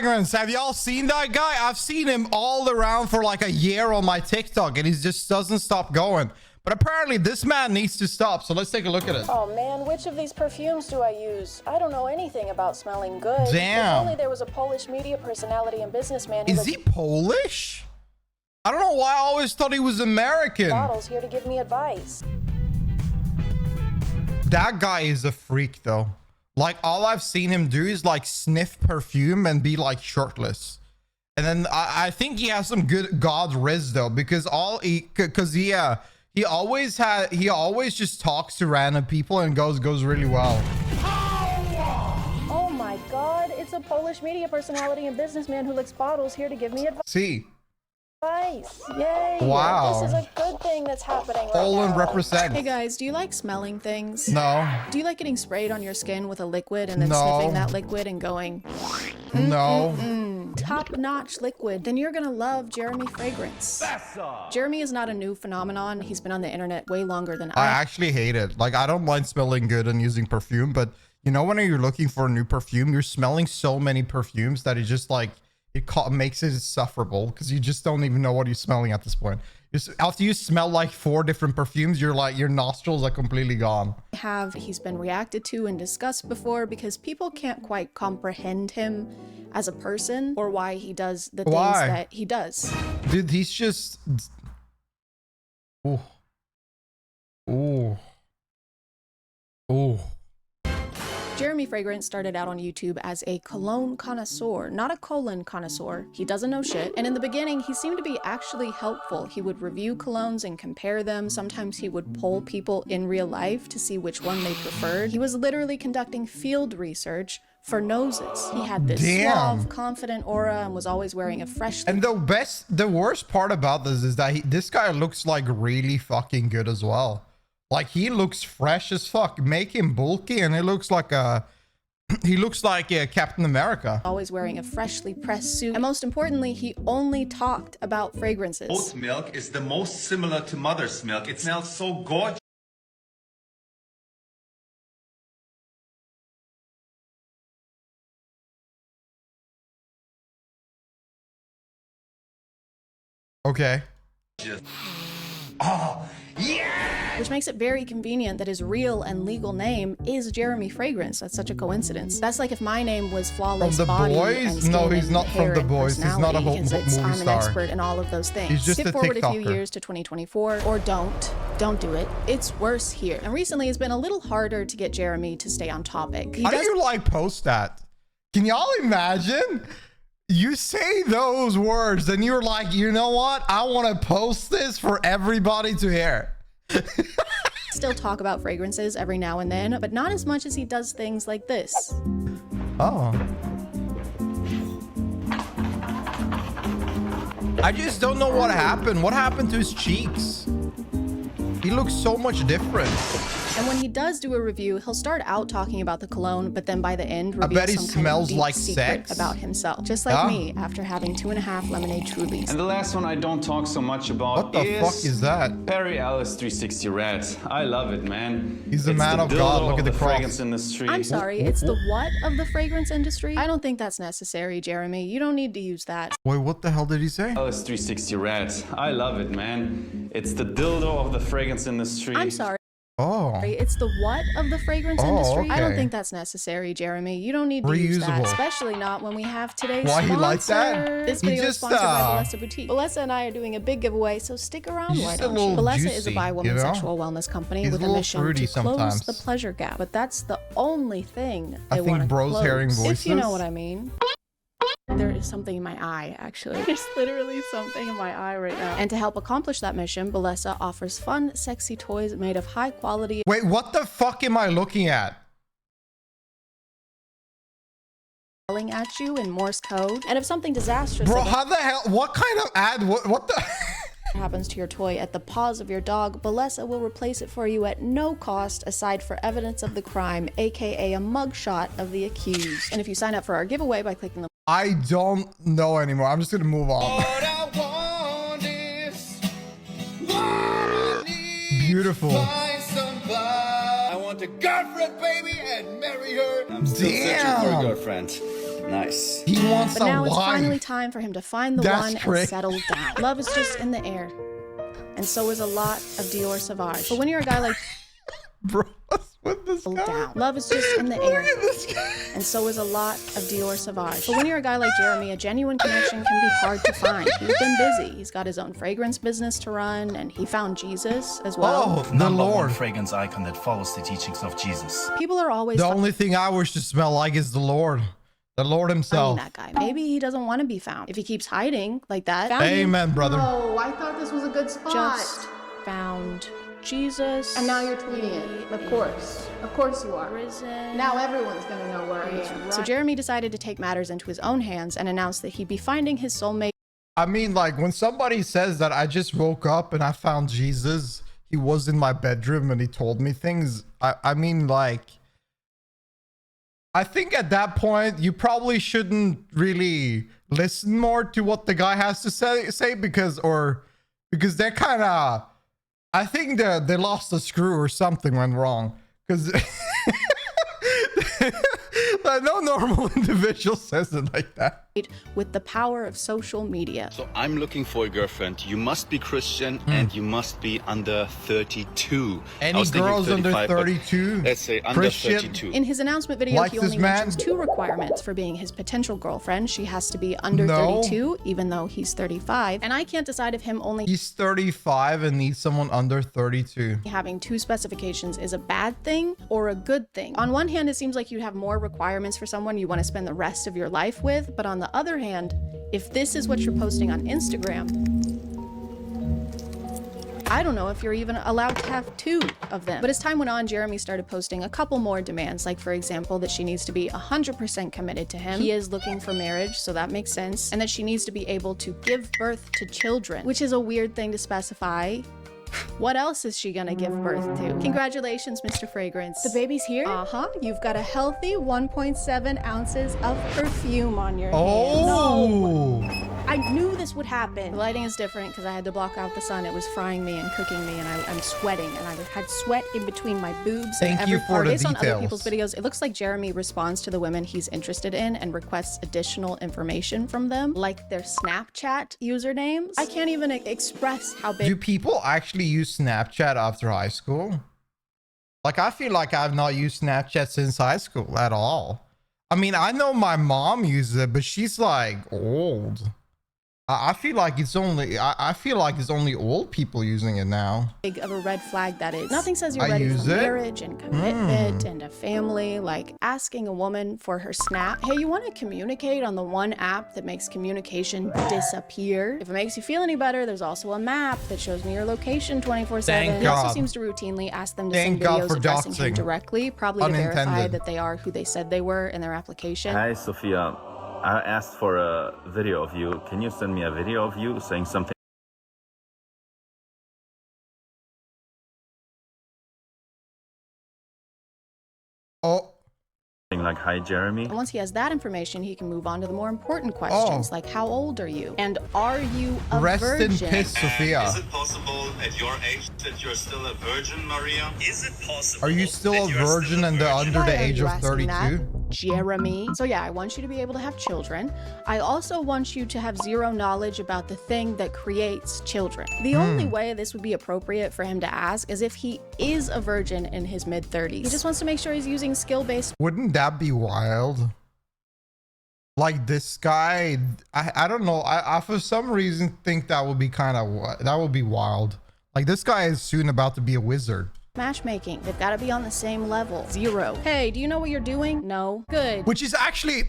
fragrance. Have y'all seen that guy? I've seen him all around for like a year on my TikTok, and he just doesn't stop going. But apparently this man needs to stop. So let's take a look at it. Oh man, which of these perfumes do I use? I don't know anything about smelling good. Damn. If only there was a Polish media personality and businessman who Is he Polish? I don't know why I always thought he was American. bottles here to give me advice. That guy is a freak though. Like all I've seen him do is like sniff perfume and be like shirtless. And then I think he has some good God riz though, because he always just talks to random people and goes really well. Oh my god, it's a Polish media personality and businessman who licks bottles here to give me advice. See. Yay! Wow. This is a good thing that's happening right Poland now. represent. Hey guys, do you like smelling things? No. Do you like getting sprayed on your skin with a liquid and then No. sniffing that liquid and going, No. top-notch liquid? Then you're gonna love Jeremy Fragrance. Jeremy is not a new phenomenon. He's been on the internet way longer than I actually hate it. Like I don't mind smelling good and using perfume, but you know when you're looking for a new perfume, you're smelling so many perfumes that it just like makes it insufferable because you just don't even know what you're smelling at this point. After you smell like 4 different perfumes, you're like your nostrils are completely gone. He's been reacted to and discussed before because people can't quite comprehend him as a person or why he does the things that he does. Dude, he's just... Ooh. Ooh. Ooh. Jeremy Fragrance started out on YouTube as a cologne connoisseur, not a colon connoisseur. He doesn't know shit. And in the beginning, he seemed to be actually helpful. He would review colognes and compare them. Sometimes he would poll people in real life to see which one they preferred. He was literally conducting field research for noses. He had this suave, confident aura and was always wearing a fresh... And the worst part about this is that this guy looks like really fucking good as well. Like he looks fresh as fuck. Make him bulky and he looks like Captain America. Always wearing a freshly pressed suit. And most importantly, he only talked about fragrances. Oat milk is the most similar to mother's milk. It smells so gorgeous. Okay. Oh, yeah! Which makes it very convenient that his real and legal name is Jeremy Fragrance. That's such a coincidence. That's like if my name was Flawless From The Body Boys? and Skin No, he's and not Hair from The and Boys. He's not a personality, 'cause movie I'm star. an expert in all of those things. He's just Skip a forward a few TikToker. years to 2024, or don't do it. It's worse here. And recently it's been a little harder to get Jeremy to stay on topic. How do you like post that? Can y'all imagine? You say those words and you're like, you know what? I want to post this for everybody to hear. Still talk about fragrances every now and then, but not as much as he does things like this. Oh. I just don't know what happened. What happened to his cheeks? He looks so much different. And when he does do a review, he'll start out talking about the cologne, but then by the end, I bet he reveal some smells kind of deep like secret sex. about himself. Just like me, after having 2.5 lemonade Trulies. And the last one I don't talk so much about What the fuck is that? Perry Alice 360 Red. I love it, man. He's a man of God. Look at the cross. fragrance industry. I'm sorry, it's the what of the fragrance industry? I don't think that's necessary, Jeremy. You don't need to use that. Wait, what the hell did he say? Alice 360 Red. I love it, man. It's the dildo of the fragrance industry. I'm sorry. Oh. It's the what of the fragrance industry? I don't okay. think that's necessary, Jeremy. You don't need to use that, Reusable. especially not when we have today's Why he sponsor. likes that? This He video is just, sponsored by Balesa Boutique. Balesa and I are doing a big giveaway, so stick around, He's why just a don't you? little Balesa is juicy, a bi-woman you know? sexual wellness company He's with a a little mission fruity to close sometimes. the pleasure gap. But that's the only thing I they think want to bro's close, hearing if you know voices. what I mean. There is something in my eye, actually. There's literally something in my eye right now. And to help accomplish that mission, Balesa offers fun, sexy toys made of high quality. Wait, what the fuck am I looking at? Yelling at you in Morse code. And if something disastrous Bro, how the hell? What kind of ad? What the? happens to your toy at the paws of your dog, Balesa will replace it for you at no cost aside for evidence of the crime, aka a mugshot of the accused. And if you sign up for our giveaway by clicking the I don't know anymore. I'm just gonna move on. What I want is Beautiful. find somebody. I want a girlfriend, baby, and marry her. I'm still searching for a Damn. girlfriend. Nice. He wants But a now it's wife. finally time for him to find the That's one and crazy. settle down. Love is just in the air. And so is a lot of Dior Sauvage. But when you're a guy like Bro, what's with this guy? down, love is just in the air. Look at this guy. And so is a lot of Dior Sauvage. But when you're a guy like Jeremy, a genuine connection can be hard to find. He's been busy. He's got his own fragrance business to run, and he found Jesus as well. Oh, the Number one Lord. fragrance icon that follows the teachings of Jesus. People are always The only thing I wish to smell like is the Lord. The Lord finding himself. that guy. Maybe he doesn't want to be found. If he keeps hiding like that, found you. Amen, brother. Oh, I thought this was a good spot. Just found Jesus. And now you're tweeting it. Of course. Of course you are. Risen. Now everyone's gonna know where I am. So Jeremy decided to take matters into his own hands and announced that he'd be finding his soulmate I mean, like, when somebody says that I just woke up and I found Jesus, he was in my bedroom and he told me things. I mean, like, I think at that point, you probably shouldn't really listen more to what the guy has to say because they're kind of, I think they lost a screw or something went wrong. Because no normal individual says it like that. with the power of social media. So I'm looking for a girlfriend. You must be Christian and you must be under 32. I Any was thinking girls under 35, but 32? Let's say under Christian? 32. In his announcement video, Like he this only man? mentions 2 requirements for being his potential girlfriend. She has to be under No. 32, even though he's 35. And I can't decide if him only He's 35 and needs someone under 32. having 2 specifications is a bad thing or a good thing. On one hand, it seems like you have more requirements for someone you want to spend the rest of your life with, but on the other hand, if this is what you're posting on Instagram, I don't know if you're even allowed to have 2 of them. But as time went on, Jeremy started posting a couple more demands, like for example, that she needs to be 100% committed to him. He is looking for marriage, so that makes sense. And that she needs to be able to give birth to children, which is a weird thing to specify. What else is she gonna give birth to? Congratulations, Mr. Fragrance. The baby's here? Uh-huh. You've got a healthy 1.7 ounces of perfume on your hands. Oh! I knew this would happen. The lighting is different because I had to block out the sun. It was frying me and cooking me, and I'm sweating, and I had sweat in between my boobs. Thank and you every for part. the Based on other details. people's videos, it looks like Jeremy responds to the women he's interested in and requests additional information from them, like their Snapchat usernames. I can't even express how big Do people actually use Snapchat after high school? Like, I feel like I've not used Snapchat since high school at all. I mean, I know my mom uses it, but she's like old. I feel like it's only I feel like it's only old people using it now. of a red flag that is. Nothing says you're I ready use for it. marriage and commitment and a family, like asking a woman for her snap. Hey, you want to communicate on the one app that makes communication disappear? If it makes you feel any better, there's also a map that shows me your location 24/7. Thank He also God. seems to routinely ask them to Thank send God videos for addressing him doxing. directly, probably to verify Unintended. that they are who they said they were in their application. Hi, Sophia. I asked for a video of you. Can you send me a video of you saying something Oh, like, hi, Jeremy? And once he has that information, he can move on to the more important questions, like how old are you? And are you a rest in virgin? piss, Sophia. Is it possible at your age that you're still a virgin, Maria? Is it possible? Are you still a that you're virgin and under Why the are age you of asking 32? that, Jeremy? So yeah, I want you to be able to have children. I also want you to have zero knowledge about the thing that creates children. The only way this would be appropriate for him to ask is if he is a virgin in his mid-30s. He just wants to make sure he's using skill-based Wouldn't that be wild? Like this guy, I don't know. I for some reason think that would be that would be wild. Like this guy is soon about to be a wizard. matchmaking. They've got to be on the same level. 0. Hey, do you know what you're doing? No. Good. Which is actually,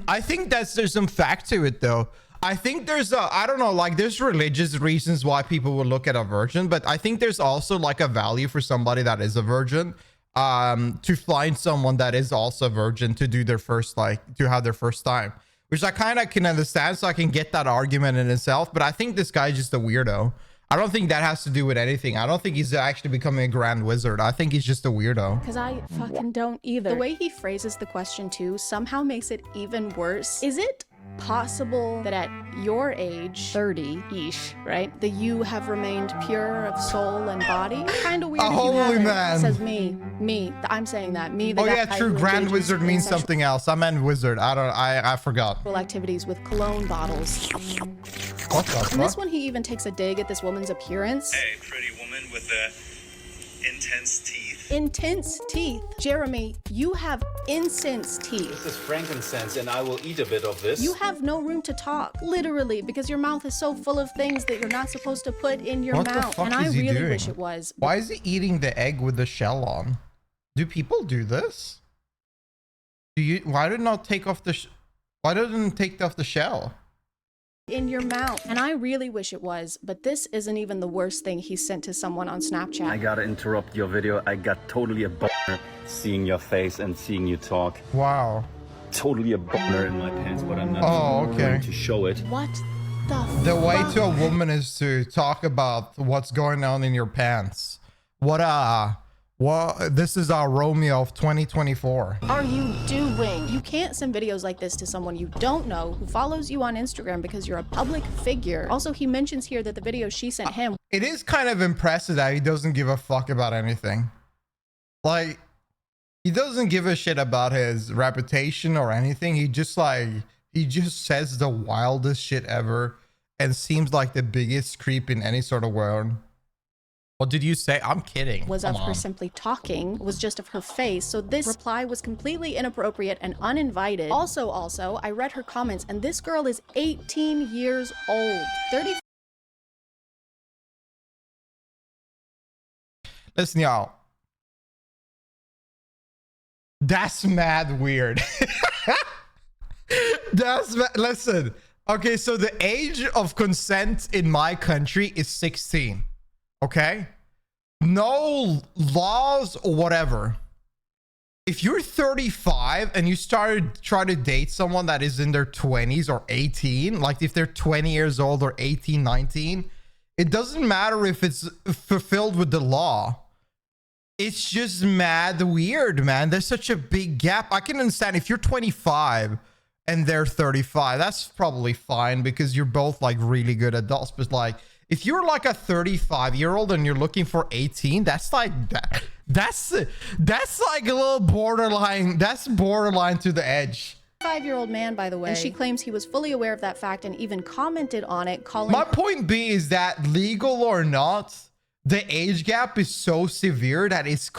I think there's some fact to it though. I think there's I don't know, like there's religious reasons why people would look at a virgin, but I think there's also like a value for somebody that is a virgin, to find someone that is also a virgin to do their first, to have their first time, which I kind of can understand. So I can get that argument in itself, but I think this guy's just a weirdo. I don't think that has to do with anything. I don't think he's actually becoming a grand wizard. I think he's just a weirdo. Because I fucking don't either. The way he phrases the question too somehow makes it even worse. Is it possible that at your age, 30-ish, right, that you have remained pure of soul and body? Kind of weird. A if you holy haven't. man. It says me. I'm saying that. Me, the Oh guy yeah, true. who Grand engages wizard in means sexual something else. I meant wizard. I forgot. activities with cologne bottles. What the In this fuck? one, he even takes a dig at this woman's appearance. Hey, pretty woman with the intense teeth. Intense teeth. Jeremy, you have incense teeth. This is frankincense, and I will eat a bit of this. You have no room to talk, literally, because your mouth is so full of things that you're not supposed to put in your What the mouth. fuck And I is he really doing? wish it was. Why is he eating the egg with the shell on? Do people do this? Why did not take off the why didn't it take off the shell? In your mouth. And I really wish it was, but this isn't even the worst thing he sent to someone on Snapchat. I gotta interrupt your video. I got totally a boner seeing your face and seeing you talk. Wow. Totally a boner in my pants, but I'm not Oh, okay. going to show it. What the The way fuck? to a woman is to talk about what's going on in your pants. This is our Romeo of 2024. are you doing? You can't send videos like this to someone you don't know who follows you on Instagram because you're a public figure. Also, he mentions here that the video she sent him It is kind of impressive that he doesn't give a fuck about anything. Like, he doesn't give a shit about his reputation or anything. He just says the wildest shit ever and seems like the biggest creep in any sort of world. What did you say? I'm kidding. was Come of her on. simply talking, was just of her face. So this reply was completely inappropriate and uninvited. Also, I read her comments, and this girl is 18 years old. 30. Listen, y'all. That's mad weird. Listen. Okay, so the age of consent in my country is 16. Okay? No laws or whatever. If you're 35 and you try to date someone that is in their 20s or 18, like if they're 20 years old or 18, 19, it doesn't matter if it's fulfilled with the law. It's just mad weird, man. There's such a big gap. I can understand if you're 25 and they're 35, that's probably fine because you're both like really good adults. But like, if you're like a 35-year-old and you're looking for 18, that's like that's like a little borderline. That's borderline to the edge. 5-year-old man, by the way. And she claims he was fully aware of that fact and even commented on it, calling My point B is that legal or not, the age gap is so severe that it's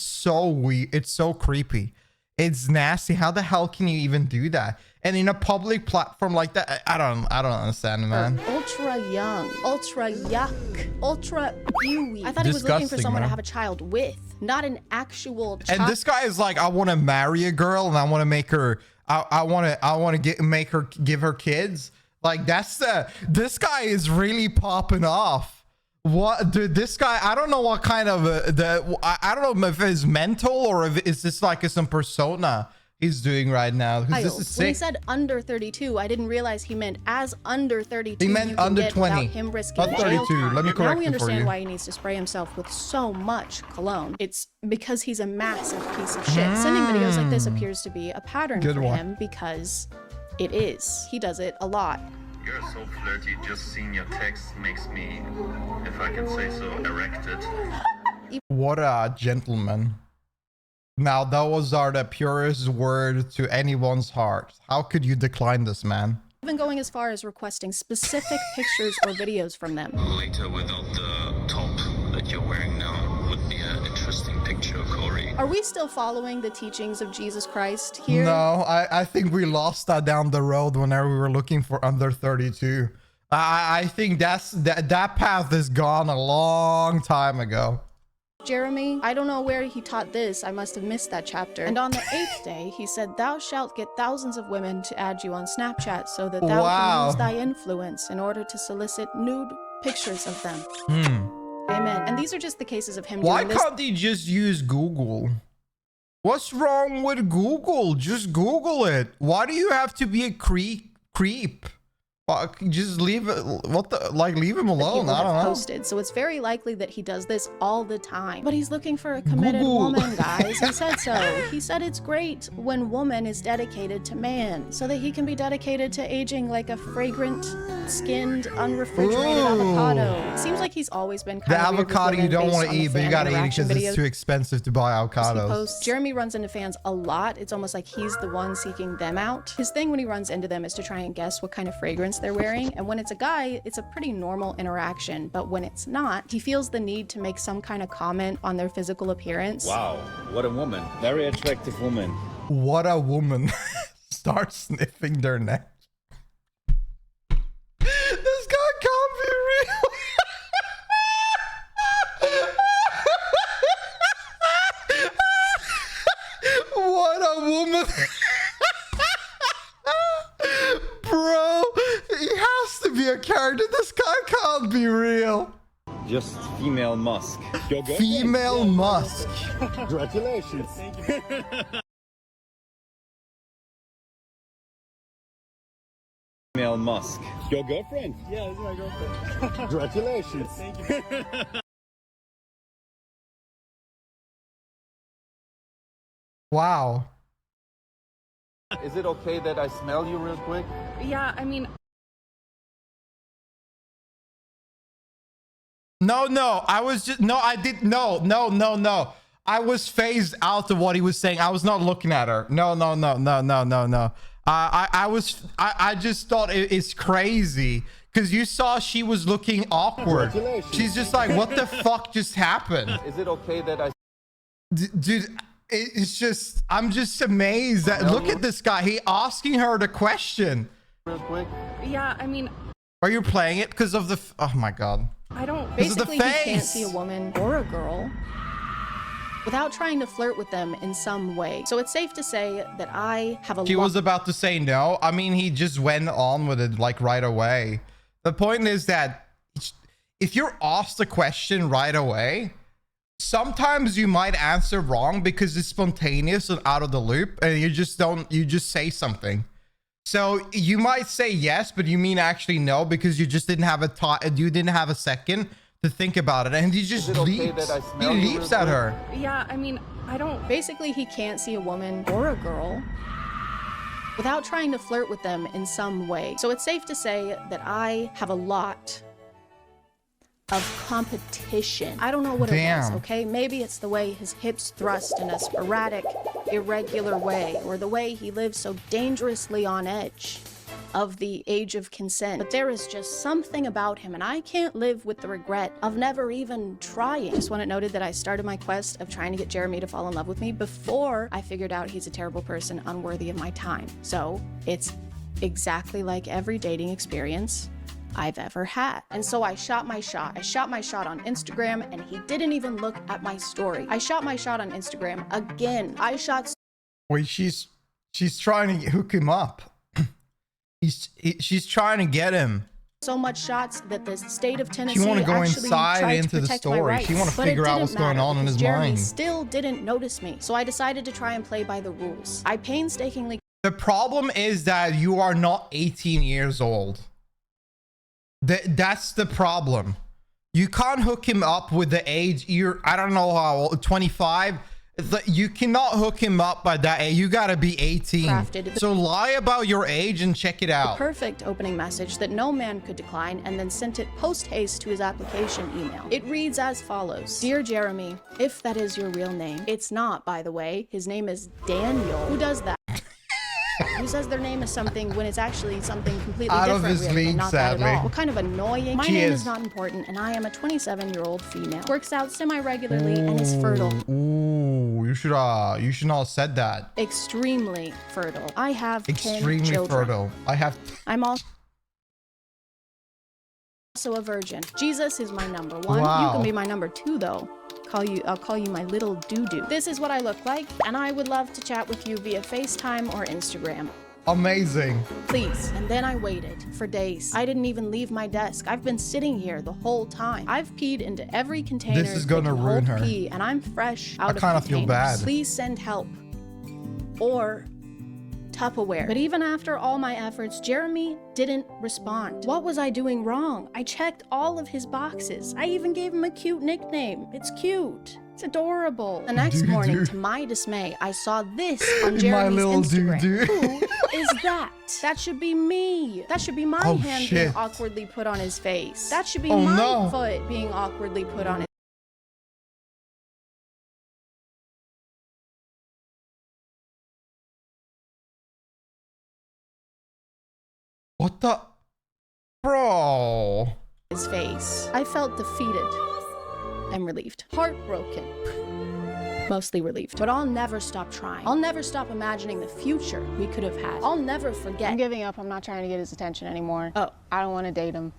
so weird. It's so creepy. It's nasty. How the hell can you even do that? And in a public platform like that, I don't understand, man. ultra young, ultra yuck, ultra ewy. I thought he was looking for Disgusting, someone man. to have a child with, not an actual child. And this guy is like, I want to marry a girl and I want to make her. I want to make her give her kids. Like this guy is really popping off. What, dude? This guy, I don't know what kind of I don't know if it's mental or if it's just like some persona he's doing right now. Because this is When he sick. said under 32, I didn't realize he meant as under 32. He meant you can under get 20, without him risking not jail 32. time. Let me Now correct we it for understand you. why he needs to spray himself with so much cologne. It's because he's a massive piece of shit. Sending videos like this appears to be a pattern Good for one. him because it is. He does it a lot. You're so flirty, just seeing your text makes me, if I can say so, erected. What a gentleman. Now those are the purest words to anyone's heart. How could you decline this, man? Even going as far as requesting specific pictures or videos from them. Later, without the top that you're wearing now, would be an interesting picture, Corey. Are we still following the teachings of Jesus Christ here? No, I think we lost that down the road whenever we were looking for under 32. I think that path is gone a long time ago. Jeremy, I don't know where he taught this. I must have missed that chapter. And on the 8th day, he said, "Thou shalt get thousands of women to add you on Snapchat so that thou can use thy influence in order to solicit nude pictures of them." Amen. And these are just the cases of him Why doing this. can't he just use Google? What's wrong with Google? Just Google it. Why do you have to be a creep? Fuck, just leave it. What the, like, leave him alone. I don't know. Posted, so it's very likely that he does this all the time. But he's looking for a committed Google. woman, guys. He said so. He said it's great when woman is dedicated to man, so that he can be dedicated to aging like a fragrant, skinned, unrefrigerated avocado. It seems like he's always been The kind of avocado you don't want to eat, but you gotta eat it because it's too expensive to buy avocados. Jeremy runs into fans a lot. It's almost like he's the one seeking them out. His thing when he runs into them is to try and guess what kind of fragrance they're wearing, and when it's a guy, it's a pretty normal interaction, but when it's not, he feels the need to make some kind of comment on their physical appearance. Wow, what a woman. Very attractive woman. What a woman. Start sniffing their neck. This guy can't be real. What a woman. Bro, he has to be a character. This guy can't be real. Just female Musk. Female Musk. Congratulations. Female Musk. Your girlfriend? Yeah, this is my girlfriend. Congratulations. Thank you. Wow. Is it okay that I smell you real quick? Yeah, I mean, No, I was just, no, I did, no. I was phased out of what he was saying. I was not looking at her. No. I just thought it's crazy because you saw she was looking awkward. She's just like, what the fuck just happened? Is it okay that I... Dude, it's just, I'm just amazed that, look at this guy. He asking her the question. Real quick? yeah, I mean, Are you playing it because of the, oh my God. I don't. Basically, he can't face. see a woman or a girl without trying to flirt with them in some way. So it's safe to say that I have a She was about to say no. I mean, he just went on with it like right away. The point is that if you're asked a question right away, sometimes you might answer wrong because it's spontaneous and out of the loop, and you just say something. So you might say yes, but you mean actually no because you just didn't have a second to think about it, and he just leaps. He leaps at her. Yeah, I mean, I don't. Basically, he can't see a woman or a girl without trying to flirt with them in some way. So it's safe to say that I have a lot of competition. I don't know what it is, okay? Maybe it's the way his hips thrust in a sporadic, irregular way, or the way he lives so dangerously on edge of the age of consent. But there is just something about him, and I can't live with the regret of never even trying. Just want it noted that I started my quest of trying to get Jeremy to fall in love with me before I figured out he's a terrible person, unworthy of my time. So it's exactly like every dating experience I've ever had. And so I shot my shot. I shot my shot on Instagram, and he didn't even look at my story. I shot my shot on Instagram again. I shot. Wait, she's trying to hook him up. She's trying to get him. So much shots that the state of Tennessee She want to go actually inside tried into to the protect story. my rights. She want to But it figure out didn't what's going matter on in because his Jeremy mind. still didn't notice me. So I decided to try and play by the rules. I painstakingly. The problem is that you are not 18 years old. That's the problem. You can't hook him up with the age. I don't know how old, 25. You cannot hook him up by that age. You gotta be 18. So lie about your age and check it out. Perfect opening message that no man could decline, and then sent it post haste to his application email. It reads as follows: Dear Jeremy, if that is your real name. It's not, by the way. His name is Daniel. Who does that? Who says their name is something when it's actually something completely Out different, of his really, league, not sadly. that at all. What kind of annoying? My She name is. is not important, and I am a 27-year-old female. Works out semi-regularly and is fertile. Ooh, you should not have said that. Extremely fertile. I have 10 Extremely children. fertile. I'm also a virgin. Jesus is my number one. Wow. You can be my number two, though. I'll call you my little doo-doo. This is what I look like, and I would love to chat with you via FaceTime or Instagram. Amazing. Please. And then I waited for days. I didn't even leave my desk. I've been sitting here the whole time. I've peed into every container. This is gonna that can ruin hold her. pee, and I'm fresh out of I kind of feel containers. bad. Please send help. Or Tupperware. But even after all my efforts, Jeremy didn't respond. What was I doing wrong? I checked all of his boxes. I even gave him a cute nickname. It's cute. It's adorable. The next morning, to my dismay, I saw this on Jeremy's Instagram. Who is that? That should be me. That should be my hand being awkwardly put on his face. That should be my foot being awkwardly put on his. What the? Bro. His face. I felt defeated. I'm relieved. Heartbroken. Mostly relieved. But I'll never stop trying. I'll never stop imagining the future we could have had. I'll never forget. I'm giving up. I'm not trying to get his attention anymore. Oh. I don't want to date him.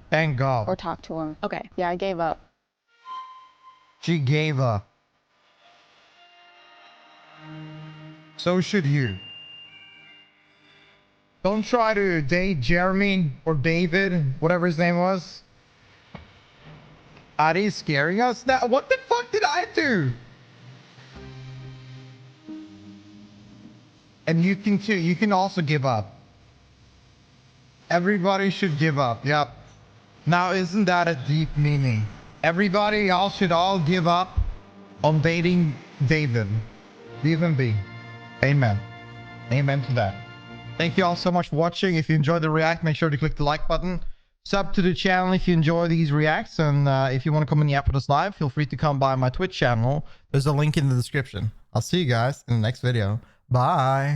Thank God. Or talk to him. Okay. Yeah, I gave up. She gave up. So should you. Don't try to date Jeremy or David, whatever his name was. Are they scaring us now? What the fuck did I do? And you can too. You can also give up. Everybody should give up. Yep. Now, isn't that a deep meaning? Everybody, y'all should all give up on dating David. Leave him be. Amen. Amen to that. Thank you all so much for watching. If you enjoyed the react, make sure to click the like button. Sub to the channel if you enjoy these reacts. And if you want to come in the app with us live, feel free to come by my Twitch channel. There's a link in the description. I'll see you guys in the next video. Bye.